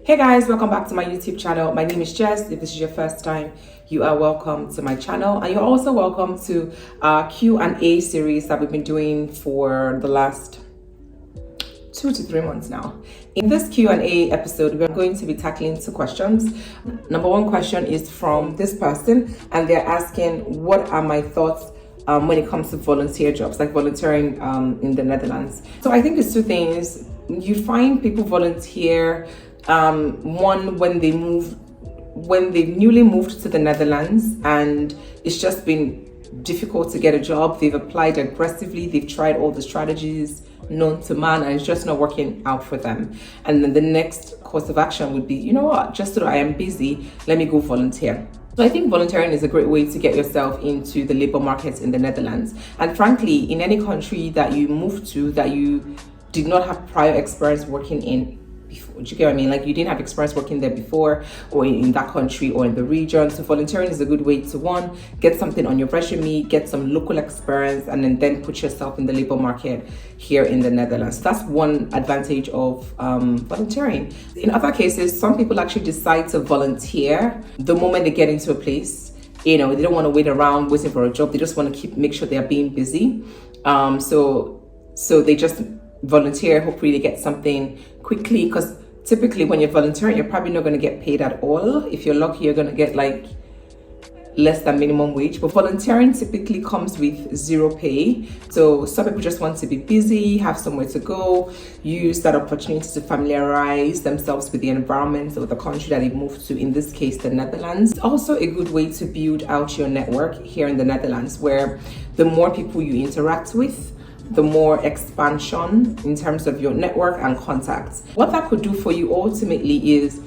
Hey guys, welcome back to my YouTube channel. My name is Jess. If this is your first time, you are welcome to my channel, and you're also welcome to our Q&A series that we've been doing for the last 2 to 3 months now. In this Q&A episode, we're going to be tackling 2 questions. Number 1 question is from this person, and they're asking, what are my thoughts when it comes to volunteer jobs, like volunteering in the Netherlands? So I think it's 2 things. You find people volunteer, one, when they newly moved to the Netherlands and it's just been difficult to get a job. They've applied aggressively, they've tried all the strategies known to man, and it's just not working out for them. And then the next course of action would be, you know what, just so I am busy, let me go volunteer. So I think volunteering is a great way to get yourself into the labor market in the Netherlands. And frankly, in any country that you move to that you did not have prior experience working in before, do you get what I mean? Like, you didn't have experience working there before, or in that country or in the region. So volunteering is a good way to, 1, get something on your resume, get some local experience, and then put yourself in the labor market here in the Netherlands. So that's one advantage of volunteering. In other cases, some people actually decide to volunteer the moment they get into a place. You know, they don't want to wait around waiting for a job. They just want to make sure they are being busy. So they just volunteer. Hopefully they get something quickly, because typically when you're volunteering, you're probably not going to get paid at all. If you're lucky, you're going to get like less than minimum wage. But volunteering typically comes with 0 pay. So some people just want to be busy, have somewhere to go, use that opportunity to familiarize themselves with the environment or the country that they moved to, in this case the Netherlands. It's also a good way to build out your network here in the Netherlands, where the more people you interact with, the more expansion in terms of your network and contacts. What that could do for you ultimately is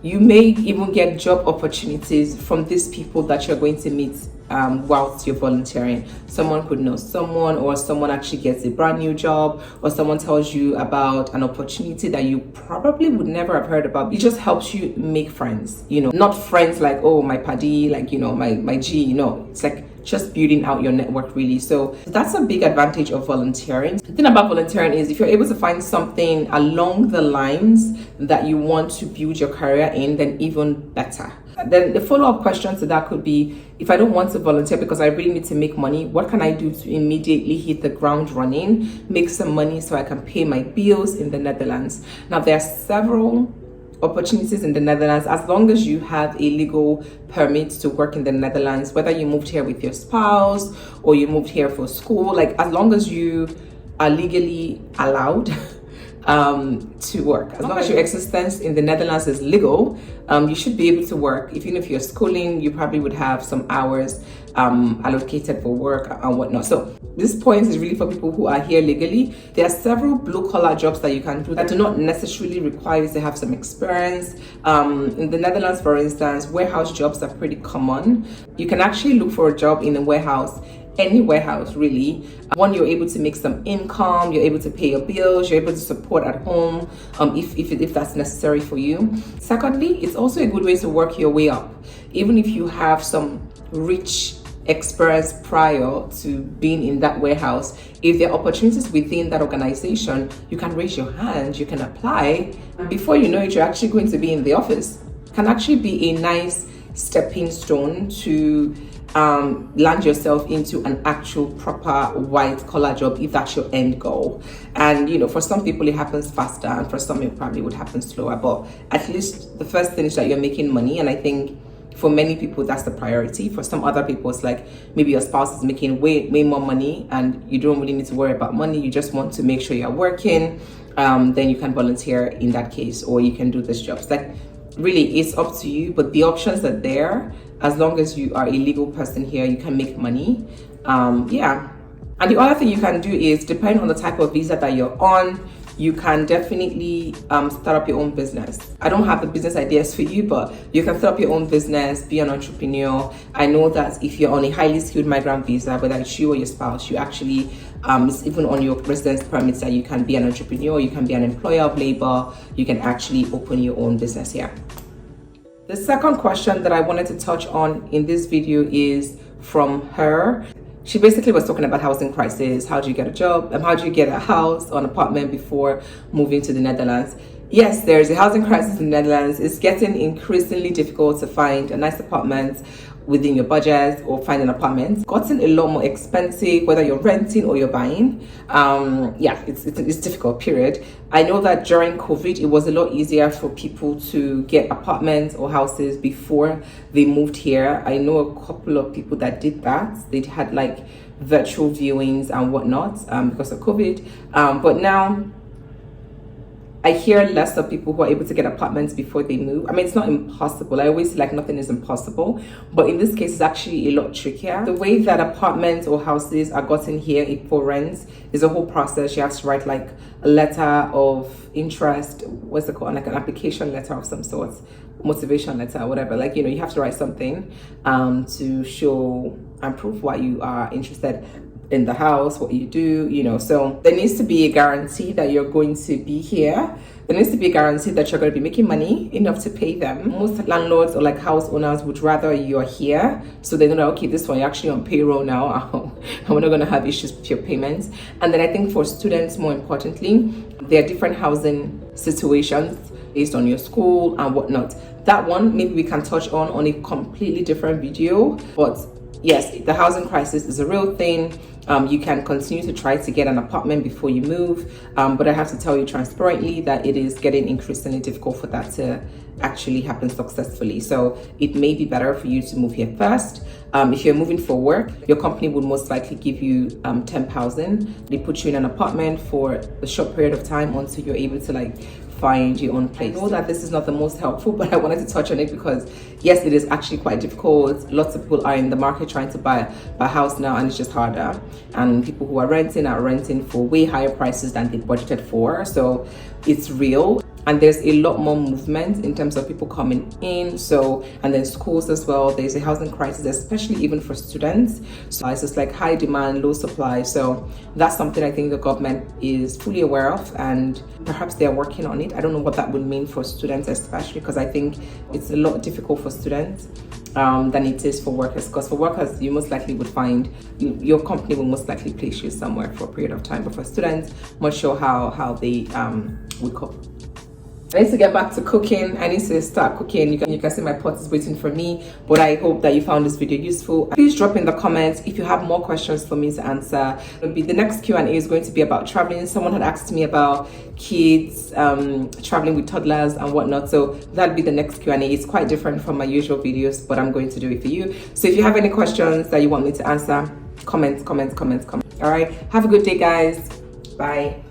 you may even get job opportunities from these people that you're going to meet whilst you're volunteering. Someone could know someone, or someone actually gets a brand new job, or someone tells you about an opportunity that you probably would never have heard about. It just helps you make friends, you know, not friends like, oh, my paddy, like, you know, my G, you know, it's like just building out your network, really. So that's a big advantage of volunteering. The thing about volunteering is, if you're able to find something along the lines that you want to build your career in, then even better. Then the follow-up question to that could be, if I don't want to volunteer because I really need to make money, what can I do to immediately hit the ground running, make some money so I can pay my bills in the Netherlands? Now, there are several opportunities in the Netherlands, as long as you have a legal permit to work in the Netherlands, whether you moved here with your spouse or you moved here for school, like, as long as you are legally allowed to work, as long as your existence in the Netherlands is legal, you should be able to work. Even if you're schooling, you probably would have some hours allocated for work and whatnot. So this point is really for people who are here legally. There are several blue-collar jobs that you can do that do not necessarily require you to have some experience. In the Netherlands, for instance, warehouse jobs are pretty common. You can actually look for a job in a warehouse, any warehouse really. One, you're able to make some income, you're able to pay your bills, you're able to support at home if that's necessary for you. Secondly, it's also a good way to work your way up. Even if you have some rich experience prior to being in that warehouse, if there are opportunities within that organization, you can raise your hand, you can apply, and before you know it, you're actually going to be in the office. It can actually be a nice stepping stone to land yourself into an actual proper white collar job, if that's your end goal. And you know, for some people it happens faster, and for some it probably would happen slower, but at least the first thing is that you're making money. And I think for many people that's the priority. For some other people, it's like maybe your spouse is making way more money and you don't really need to worry about money, you just want to make sure you're working. Then you can volunteer in that case, or you can do this job. It's like, really, it's up to you, but the options are there. As long as you are a legal person here, you can make money. Yeah. And the other thing you can do is, depending on the type of visa that you're on, you can definitely start up your own business. I don't have the business ideas for you, but you can start up your own business, be an entrepreneur. I know that if you're on a highly skilled migrant visa, whether it's you or your spouse, you actually, it's even on your residence permits that you can be an entrepreneur, you can be an employer of labor, you can actually open your own business here. The second question that I wanted to touch on in this video is from her. She basically was talking about housing crisis. How do you get a job? How do you get a house or an apartment before moving to the Netherlands? Yes, there's a housing crisis in the Netherlands. It's getting increasingly difficult to find a nice apartment within your budget or find an apartment. It's gotten a lot more expensive, whether you're renting or you're buying. Yeah, it's difficult, period. I know that during COVID, it was a lot easier for people to get apartments or houses before they moved here. I know a couple of people that did that. They had like virtual viewings and whatnot because of COVID. But now, I hear less of people who are able to get apartments before they move. I mean, it's not impossible. I always say like nothing is impossible, but in this case, it's actually a lot trickier. The way that apartments or houses are gotten here for rent is a whole process. You have to write like a letter of interest. What's it called? Like an application letter of some sort, motivation letter, whatever. Like, you know, you have to write something to show and prove why you are interested in the house, what you do, you know. So there needs to be a guarantee that you're going to be here. There needs to be a guarantee that you're going to be making money enough to pay them. Most landlords or like house owners would rather you're here, so they know that, okay, this one you're actually on payroll now and we're not going to have issues with your payments. And then I think for students, more importantly, there are different housing situations based on your school and whatnot. That one maybe we can touch on a completely different video, but yes, the housing crisis is a real thing. You can continue to try to get an apartment before you move, but I have to tell you transparently that it is getting increasingly difficult for that to actually happen successfully. So it may be better for you to move here first. If you're moving for work, your company would most likely give you £10,000. They put you in an apartment for a short period of time until you're able to like find your own place. I know that this is not the most helpful, but I wanted to touch on it because yes, it is actually quite difficult. Lots of people are in the market trying to buy a house now, and it's just harder. And people who are renting for way higher prices than they budgeted for. So it's real. And there's a lot more movement in terms of people coming in. So, and then schools as well. There's a housing crisis, especially even for students. So it's just like high demand, low supply. So that's something I think the government is fully aware of, and perhaps they're working on it. I don't know what that would mean for students, especially because I think it's a lot difficult for students than it is for workers. Because for workers, you most likely would find your company will most likely place you somewhere for a period of time. But for students, I'm not sure how they would cope. I need to get back to cooking. I need to start cooking. You can see my pot is waiting for me, but I hope that you found this video useful. Please drop in the comments if you have more questions for me to answer. The next Q&A is going to be about traveling. Someone had asked me about kids, traveling with toddlers and whatnot. So that'll be the next Q&A. It's quite different from my usual videos, but I'm going to do it for you. So if you have any questions that you want me to answer, comment. All right. Have a good day, guys. Bye.